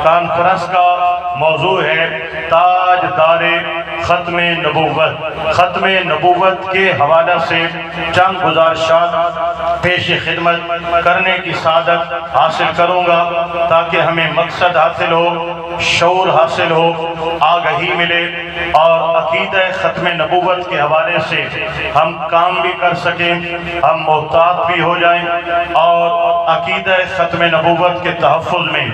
Conference کا موضوع ہے تاجدار ختم نبوت۔ ختم نبوت کے حوالہ سے چند گزارشات پیش خدمت کرنے کی سعادت حاصل کروں گا تاکہ ہمیں مقصد حاصل ہو، شعور حاصل ہو، آگہی ملے اور عقیدہ ختم نبوت کے حوالے سے ہم کام بھی کر سکیں، ہم محتاط بھی ہو جائیں اور عقیدہ ختم نبوت کے تحفظ میں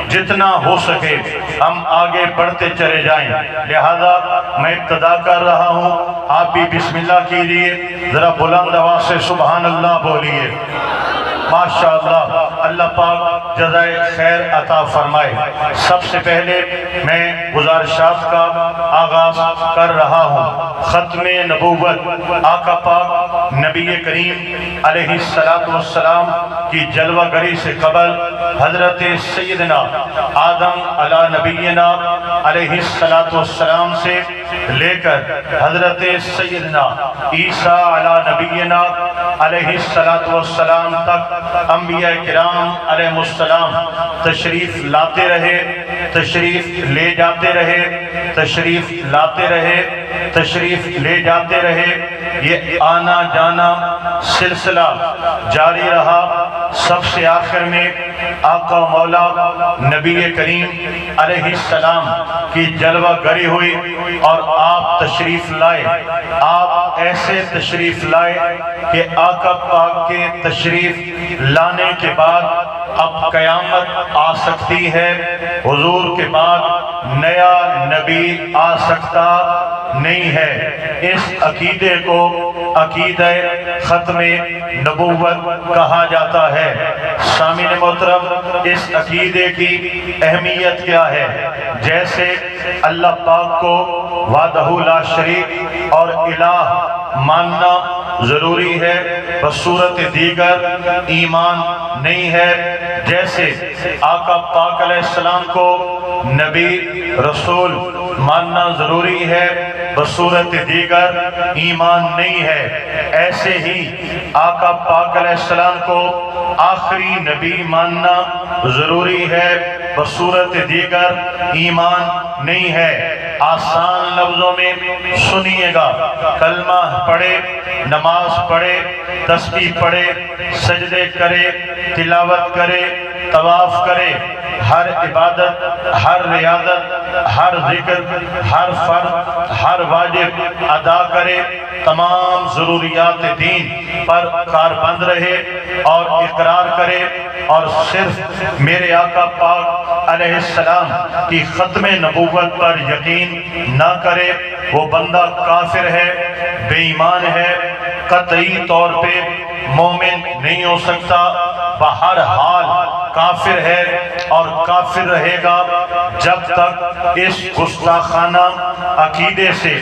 جتنا ہو سکے ہم آگے بڑھتے چلے جائیں۔ لہذا میں ابتدا کر رہا ہوں، آپ بھی بسم اللہ کیجئے، ذرا بلند آواز سے سبحان اللہ بولیے۔ ماشاءاللہ، اللہ پاک جزائے خیر عطا فرمائے۔ سب سے پہلے میں گزارشات کا آغاز کر رہا ہوں۔ ختم نبوت آقا پاک نبی کریم علیہ السلام کی جلوہ گری سے قبل حضرت سیدنا آدم علی نبینا علیہ السلام سے لے کر حضرت سیدنا عیسیٰ علی نبینا علیہ السلام تک انبیاء کرام علیہ السلام تشریف لاتے رہے، تشریف لے جاتے رہے، تشریف لاتے رہے، تشریف لے جاتے رہے۔ یہ آنا جانا سلسلہ جاری رہا۔ سب سے آخر میں آقا مولا نبی کریم علیہ السلام کی جلوہ گری ہوئی اور آپ تشریف لائے۔ آپ ایسے تشریف لائے کہ آقا پاک کے تشریف لانے کے بعد اب قیامت آ سکتی ہے، حضور کے بعد نیا نبی آ سکتا نہیں ہے۔ اس عقیدے کو عقیدہ ختم نبوت کہا جاتا ہے۔ سامعین محترم، اس عقیدے کی اہمیت کیا ہے؟ جیسے اللہ پاک کو وحدہ لا شریک اور الہ ماننا ضروری ہے، بصورت دیگر ایمان نہیں ہے۔ جیسے آقا پاک علیہ السلام کو نبی رسول ماننا ضروری ہے، بصورت دیگر ایمان نہیں ہے، ایسے ہی آقا پاک علیہ السلام کو آخری نبی ماننا ضروری ہے، بصورت دیگر ایمان نہیں ہے۔ آسان لفظوں میں سنیے گا، کلمہ پڑھے، نماز پڑھے، تسبیح پڑھے، سجدے کرے، تلاوت کرے، طواف کرے، ہر عبادت، ہر ریاضت، ہر ذکر، ہر فرض، ہر واجب ادا کرے، تمام ضروریات دین پر کاربند رہے اور اقرار کرے اور صرف میرے آقا پاک علیہ السلام کی ختم نبوت پر یقین نہ کرے، وہ بندہ کافر ہے، بے ایمان ہے، قطعی طور پہ مومن نہیں ہو سکتا، بہرحال کافر ہے اور کافر رہے گا جب تک اس گستاخانہ عقیدے سے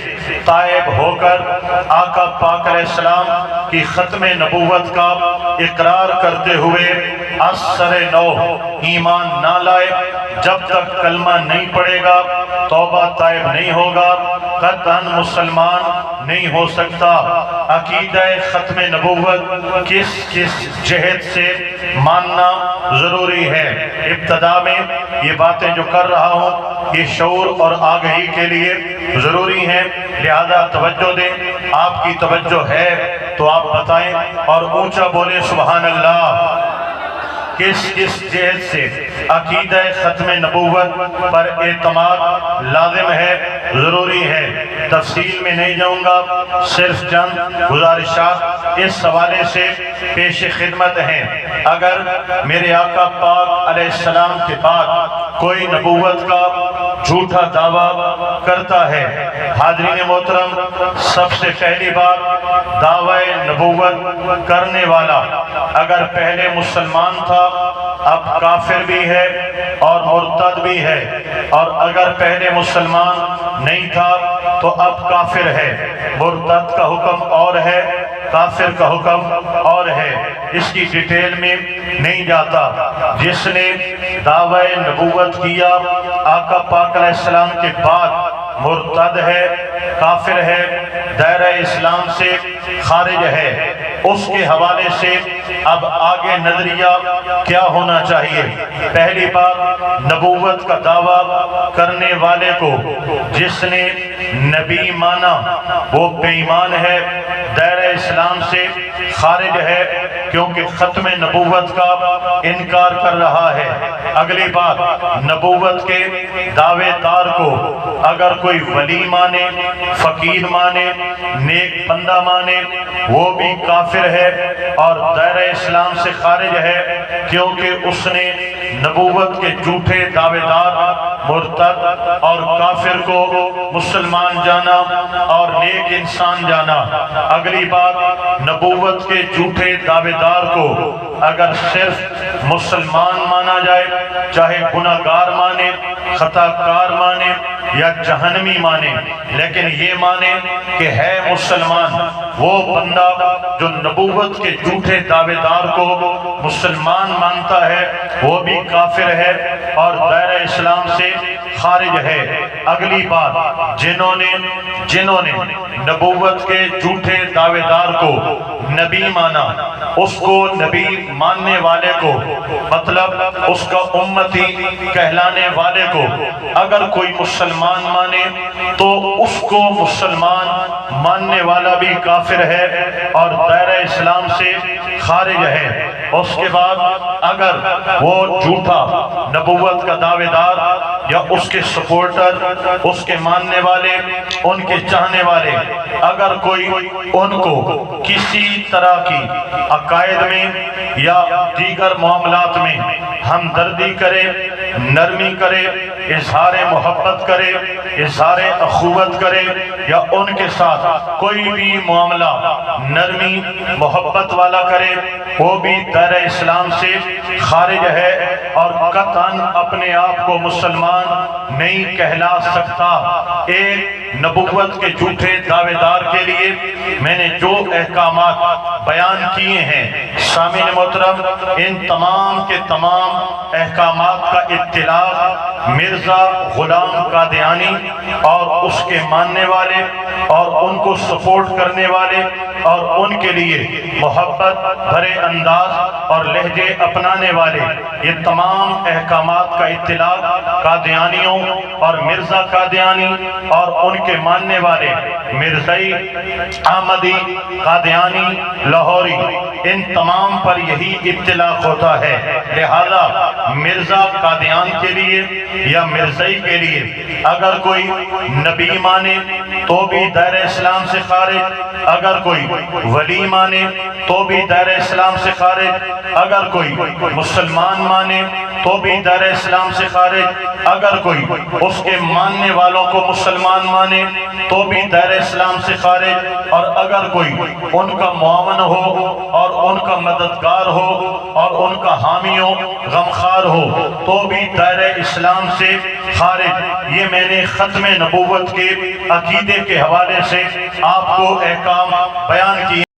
تائب ہو کر آقا پاک علیہ السلام کی ختم نبوت کا اقرار کرتے ہوئے اثر نو ایمان نہ لائے، جب تک کلمہ نہیں پڑھے گا، توبہ طائب نہیں ہوگا، قطعاً مسلمان نہیں ہو سکتا۔ عقیدہ ختم نبوت کس کس جہت سے ماننا ضروری ہے؟ ابتدا میں یہ باتیں جو کر رہا ہوں یہ شعور اور آگہی کے لیے ضروری ہیں، لہذا توجہ دیں۔ آپ کی توجہ ہے تو آپ بتائیں اور اونچا بولیں سبحان اللہ۔ کس کس جہت سے عقیدہ ختم نبوت پر اعتماد لازم ہے، ضروری ہے؟ تفصیل میں نہیں جاؤں گا، صرف چند گزارشات اس حوالے سے پیش خدمت ہیں۔ اگر میرے آقا پاک علیہ السلام کے بعد کوئی نبوت کا جھوٹا دعویٰ کرتا ہے، حاضرین محترم، سب سے پہلی بات، دعوی نبوت کرنے والا اگر پہلے مسلمان تھا اب کافر بھی ہے اور مرتد بھی ہے، اور اگر پہلے مسلمان نہیں تھا تو اب کافر ہے۔ مرتد کا حکم اور ہے، کافر کا حکم اور ہے، اس کی ڈیٹیل میں نہیں جاتا۔ جس نے دعوی نبوت کیا آقا پاک علیہ السلام کے بعد مرتد ہے، کافر ہے، دائرہ اسلام سے خارج ہے۔ اس کے حوالے سے اب آگے نظریہ کیا ہونا چاہیے۔ پہلی بات، نبوت کا دعویٰ کرنے والے کو جس نے نبی مانا وہ بے ایمان ہے، دائرہ اسلام سے خارج ہے، کیونکہ ختم نبوت کا انکار کر رہا ہے۔ اگلی بات، نبوت کے دعوے دار کو اگر کوئی ولی مانے، فقیر مانے، نیک بندہ مانے، وہ بھی کافر ہے اور دائرہ اسلام سے خارج ہے، کیونکہ اس نے نبوت کے جھوٹے دعوے دار، مرتد اور کافر کو مسلمان جانا اور نیک انسان جانا۔ اگلی بات، نبوت کے جھوٹے دعوے دار کو اگر صرف مسلمان مانا جائے، چاہے گناہگار مانے، خطا کار مانے یا جہنمی مانے، لیکن یہ مانے کہ ہے مسلمان، وہ بندہ جو نبوت کے جھوٹے دعوے دار کو مسلمان مانتا ہے وہ بھی کافر ہے اور دائرہ اسلام سے خارج ہے۔ اگلی بات، جنہوں نے نبوت کے جھوٹے دعوے دار کو نبی مانا، اس کو نبی ماننے والے کو، مطلب اس کا امتی کہلانے والے کو اگر کوئی مسلمان مانے تو اس کو مسلمان ماننے والا بھی کافر ہے اور دائرہ اسلام سے خارج ہے۔ اس کے بعد اگر وہ جھوٹا نبوت کا دعوے دار یا اس کے سپورٹر، اس کے ماننے والے، ان کے چاہنے والے، اگر کوئی ان کو کسی طرح کی عقائد میں یا دیگر معاملات میں ہمدردی کرے، نرمی کرے، اظہار محبت کرے، اظہار اخوت کرے یا ان کے ساتھ کوئی بھی معاملہ نرمی محبت والا کرے، وہ بھی دائرہ اسلام سے خارج ہے اور قطعاً اپنے آپ کو مسلمان نہیں کہلا سکتا۔ ایک نبوت کے جھوٹے دعوے دار کے لیے میں نے جو احکامات بیان کیے ہیں، سامعین محترم، ان تمام کے تمام احکامات کا اطلاق مرزا غلام قادیانی اور اس کے ماننے والے اور ان کو سپورٹ کرنے والے اور ان کے لیے محبت بھرے انداز اور لہجے اپنانے والے، یہ تمام احکامات کا اطلاق قادیانیوں اور مرزا قادیانی اور ان کے ماننے والے مرزائی، احمدی، قادیانی، لاہوری، ان تمام پر یہی اطلاق ہوتا ہے۔ لہذا مرزا قادیان کے لیے یا مرزائی کے لیے اگر کوئی نبی مانے تو بھی دائرہ اسلام سے خارج، اگر کوئی ولی مانے تو بھی دائرہ اسلام سے خارج، اگر کوئی مسلمان مانے تو بھی دائرہ اسلام سے خارج، اگر کوئی اس کے ماننے والوں کو مسلمان مانے تو بھی دائرہ اسلام سے خارج، اور اگر کوئی ان کا معاون ہو اور ان کا مددگار ہو اور ان کا حامی ہو، غمخوار ہو، تو بھی دائرہ اسلام سے خارج۔ یہ میں نے ختم نبوت کے عقیدے کے حوالے سے آپ کو احکام بیان کیے۔